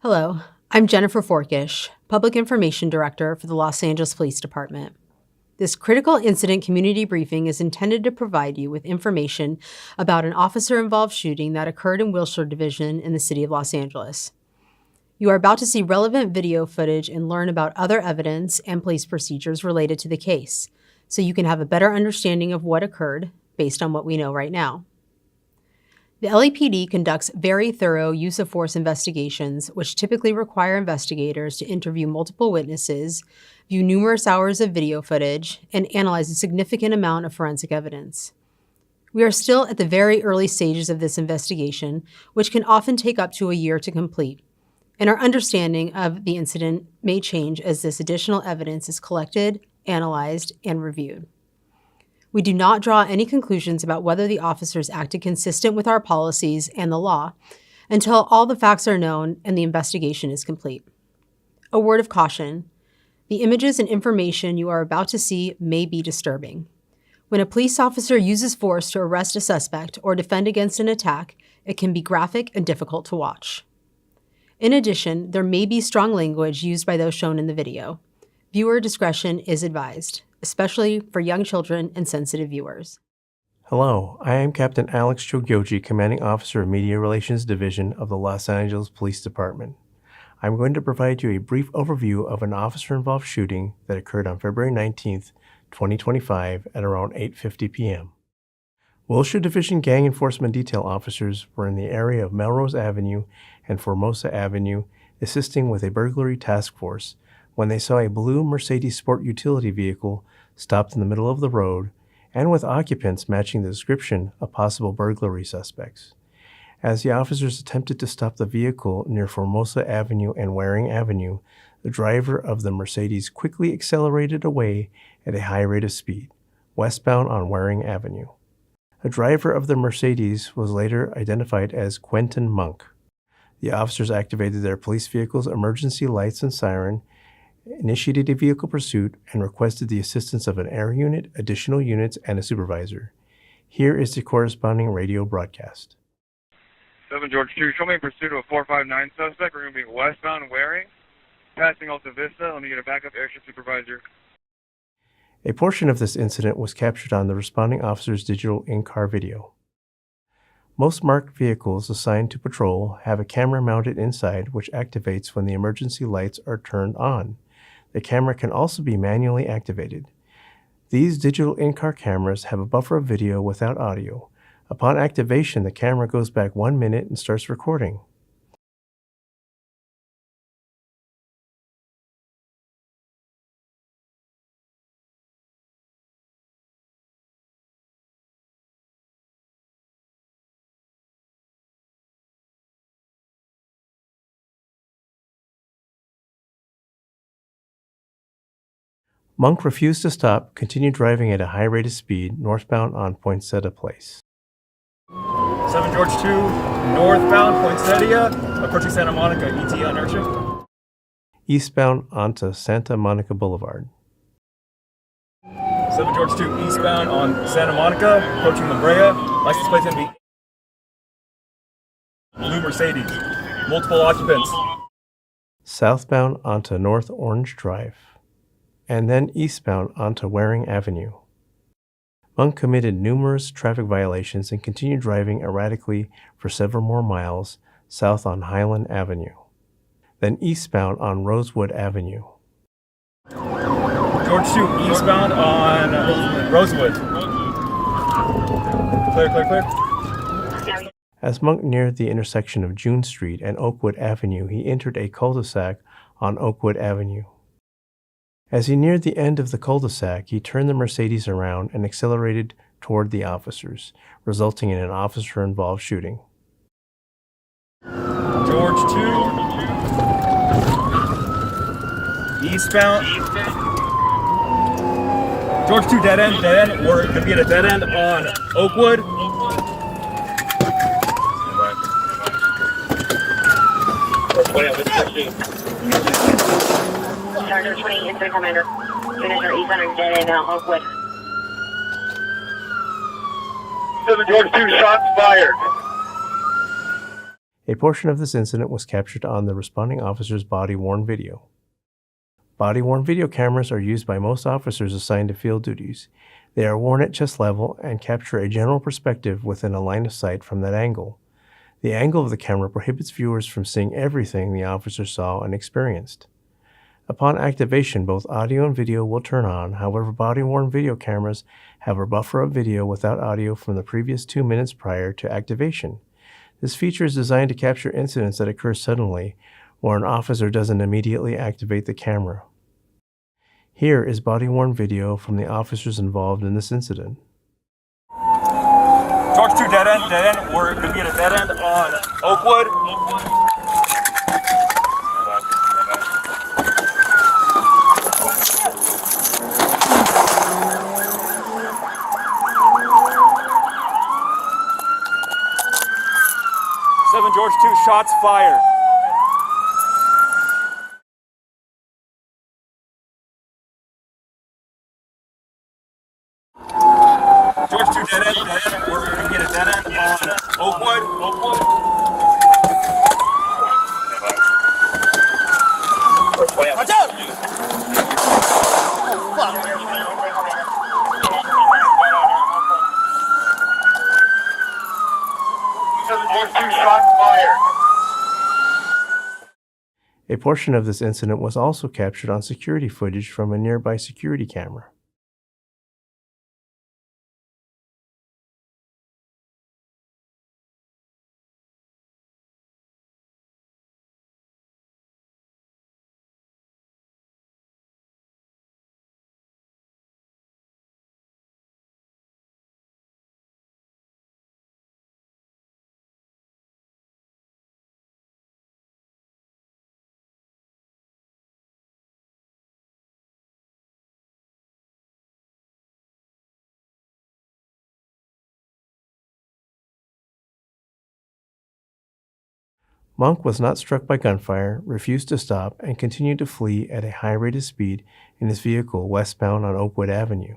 Hello, I'm Jennifer Forkish, Public Information Director for the Los Angeles Police Department. This critical incident community briefing is intended to provide you with information about an officer-involved shooting that occurred in Wilshire Division in the city of Los Angeles. You are about to see relevant video footage and learn about other evidence and police procedures related to the case, so you can have a better understanding of what occurred based on what we know right now. The LAPD conducts very thorough use of force investigations, which typically require investigators to interview multiple witnesses, view numerous hours of video footage, and analyze a significant amount of forensic evidence. We are still at the very early stages of this investigation, which can often take up to a year to complete, and our understanding of the incident may change as this additional evidence is collected, analyzed, and reviewed. We do not draw any conclusions about whether the officers acted consistent with our policies and the law until all the facts are known and the investigation is complete. A word of caution: the images and information you are about to see may be disturbing. When a police officer uses force to arrest a suspect or defend against an attack, it can be graphic and difficult to watch. In addition, there may be strong language used by those shown in the video. Viewer discretion is advised, especially for young children and sensitive viewers. Hello, I am Captain Alex Chogyoji, Commanding Officer of Media Relations Division of the Los Angeles Police Department. I'm going to provide you a brief overview of an officer-involved shooting that occurred on February 19, 2025 at around 8:50 p.m. Wilshire Division Gang Enforcement Detail officers were in the area of Melrose Avenue and Formosa Avenue assisting with a burglary task force when they saw a blue Mercedes Sport utility vehicle stopped in the middle of the road and with occupants matching the description of possible burglary suspects. As the officers attempted to stop the vehicle near Formosa Avenue and Waring Avenue, the driver of the Mercedes quickly accelerated away at a high rate of speed, westbound on Waring Avenue. The driver of the Mercedes was later identified as Quentin Monk. The officers activated their police vehicle's emergency lights and siren, initiated a vehicle pursuit, and requested the assistance of an air unit, additional units, and a supervisor. Here is the corresponding radio broadcast. 7 George 2, show me in pursuit of a 459 suspect. We're going to be westbound Waring, passing Alta Vista. Let me get a backup airship supervisor. A portion of this incident was captured on the responding officer's digital in-car video. Most marked vehicles assigned to patrol have a camera mounted inside which activates when the emergency lights are turned on. The camera can also be manually activated. These digital in-car cameras have a buffer of video without audio. Upon activation, the camera goes back 1 minute and starts recording. Monk refused to stop, continued driving at a high rate of speed northbound on Poinsettia Place. 7 George 2, northbound Poinsettia, approaching Santa Monica, ET on airship. Eastbound onto Santa Monica Boulevard. 7 George 2, eastbound on Santa Monica, approaching La Brea. License plate's going to be blue Mercedes, multiple occupants. Southbound onto North Orange Drive, and then eastbound onto Waring Avenue. Monk committed numerous traffic violations and continued driving erratically for several more miles south on Highland Avenue, then eastbound on Rosewood Avenue. George 2, eastbound on Rosewood. Clear. As Monk neared the intersection of June Street and Oakwood Avenue, he entered a cul-de-sac on Oakwood Avenue. As he neared the end of the cul-de-sac, he turned the Mercedes around and accelerated toward the officers, resulting in an officer-involved shooting. George 2, eastbound. George 2, dead end. We're going to be at a dead end on Oakwood. Charger 20, Incident Commander. Units are east on dead end Oakwood. 7 George 2, shots fired. A portion of this incident was captured on the responding officer's body-worn video. Body-worn video cameras are used by most officers assigned to field duties. They are worn at chest level and capture a general perspective within a line of sight from that angle. The angle of the camera prohibits viewers from seeing everything the officer saw and experienced. Upon activation, both audio and video will turn on. However, body-worn video cameras have a buffer of video without audio from the previous 2 minutes prior to activation. This feature is designed to capture incidents that occur suddenly, or an officer doesn't immediately activate the camera. Here is body-worn video from the officers involved in this incident. George 2, dead end. We're going to be at a dead end on Oakwood. George 2, shots fired. George 2, dead end. We're going to get a dead end on Oakwood. Watch out! Oh, fuck. George 2, shots fired. A portion of this incident was also captured on security footage from a nearby security camera. Monk was not struck by gunfire, refused to stop, and continued to flee at a high rate of speed in his vehicle westbound on Oakwood Avenue.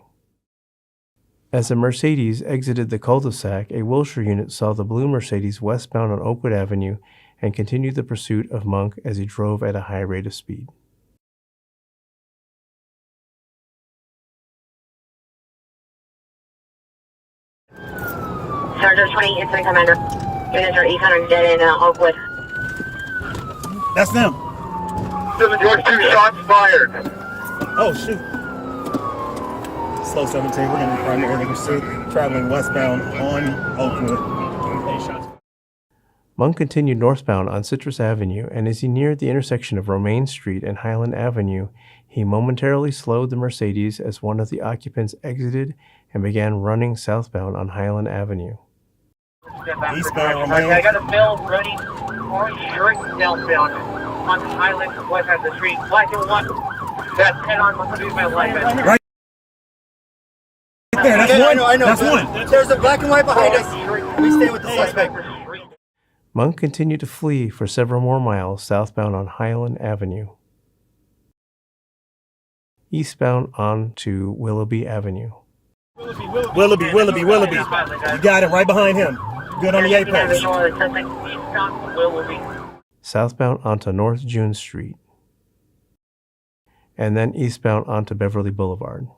As the Mercedes exited the cul-de-sac, a Wilshire unit saw the blue Mercedes westbound on Oakwood Avenue and continued the pursuit of Monk as he drove at a high rate of speed. Sergeant 20, Incident Commander. Units are 800 dead in Oakwood. That's them. 7 George 2, shots fired. Oh, shoot. Slow 17, we're going to be primary pursuit, traveling westbound on Oakwood. Monk continued northbound on Citrus Avenue, and as he neared the intersection of Romaine Street and Highland Avenue, he momentarily slowed the Mercedes as one of the occupants exited and began running southbound on Highland Avenue. Eastbound Romaine. I got a bill ready. Orange straight southbound on Highland, west side of the street. Black and white. That's head on. What's going to do my life? Right there, that's one. I know. That's one. There's a black and white behind us. We stay with the suspect. Monk continued to flee for several more miles southbound on Highland Avenue. Eastbound on to Willoughby Avenue. Willoughby. You got it right behind him. Good on the apex. Southbound onto North June Street. And then eastbound onto Beverly Boulevard.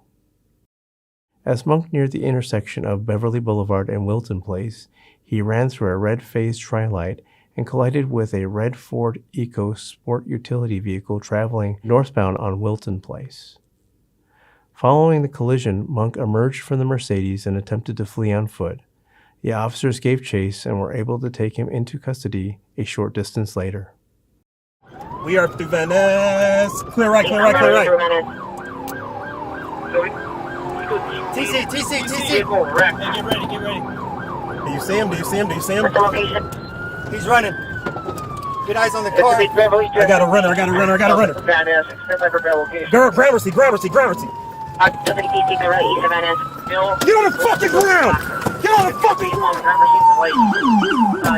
As Monk neared the intersection of Beverly Boulevard and Wilton Place, he ran through a red-phased tri-light and collided with a red Ford Eco sport utility vehicle traveling northbound on Wilton Place. Following the collision, Monk emerged from the Mercedes and attempted to flee on foot. The officers gave chase and were able to take him into custody a short distance later. We are through Van Ness. Clear right. TC. Get ready. Do you see him? He's running. Get eyes on the car. I got a runner. Gramercy. Get Get on the fucking ground!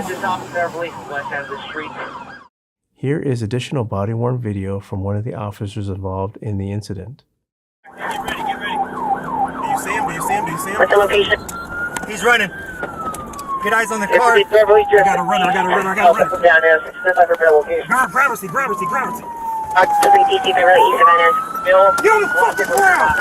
Just off Beverly, west side of the street. Here is additional body-worn video from one of the officers involved in the incident. Get ready. Do you see him? What's the location? He's running. Get eyes on the It's car. the Beverly Drift. I gotta run, I gotta run, I gotta run. Down there, 600 Beverly location. Gravity. Occupancy DC Beverly East of Annis. Bill. Get on the fucking ground!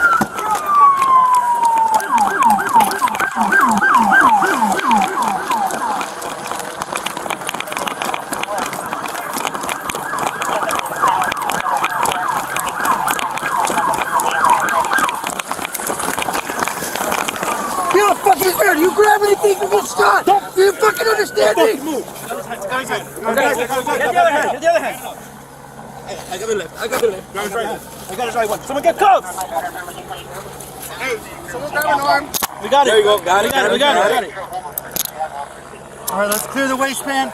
Get on the fucking ground. You grab anything, you get shot. Do you fucking understand me? Move. Get the other hand. I got the left. Driver's right. I got his right one. Someone get cuffs! Hey, someone grab an arm. We got it. There you go. Got it. All right, let's clear the waistband.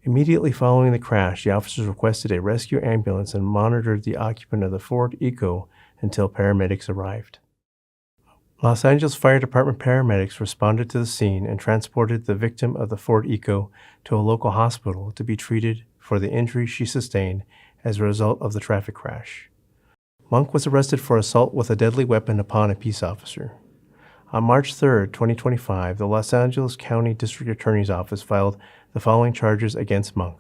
Immediately following the crash, the officers requested a rescue ambulance and monitored the occupant of the Ford Eco until paramedics arrived. Los Angeles Fire Department paramedics responded to the scene and transported the victim of the Ford Eco to a local hospital to be treated for the injuries she sustained as a result of the traffic crash. Monk was arrested for assault with a deadly weapon upon a peace officer. On March 3, 2025, the Los Angeles County District Attorney's Office filed the following charges against Monk: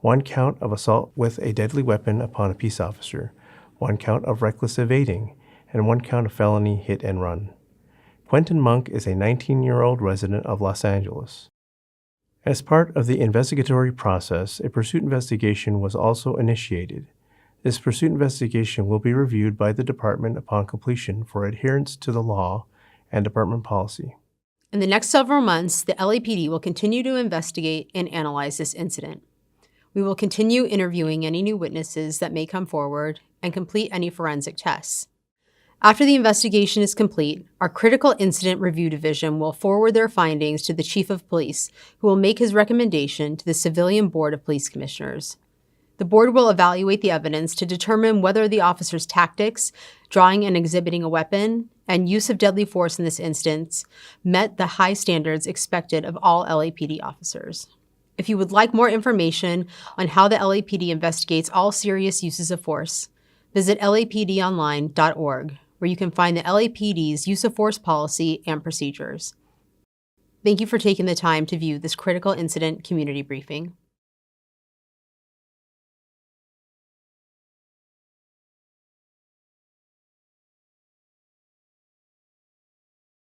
1 count of assault with a deadly weapon upon a peace officer, 1 count of reckless evading, and 1 count of felony hit and run. Quentin Monk is a 19-year-old resident of Los Angeles. As part of the investigatory process, a pursuit investigation was also initiated. This pursuit investigation will be reviewed by the department upon completion for adherence to the law and department policy. In the next several months, the LAPD will continue to investigate and analyze this incident. We will continue interviewing any new witnesses that may come forward and complete any forensic tests. After the investigation is complete, our Critical Incident Review Division will forward their findings to the Chief of Police, who will make his recommendation to the Civilian Board of Police Commissioners. The board will evaluate the evidence to determine whether the officer's tactics, drawing and exhibiting a weapon, and use of deadly force in this instance met the high standards expected of all LAPD officers. If you would like more information on how the LAPD investigates all serious uses of force, visit lapdonline.org, where you can find the LAPD's use of force policy and procedures. Thank you for taking the time to view this critical incident community briefing.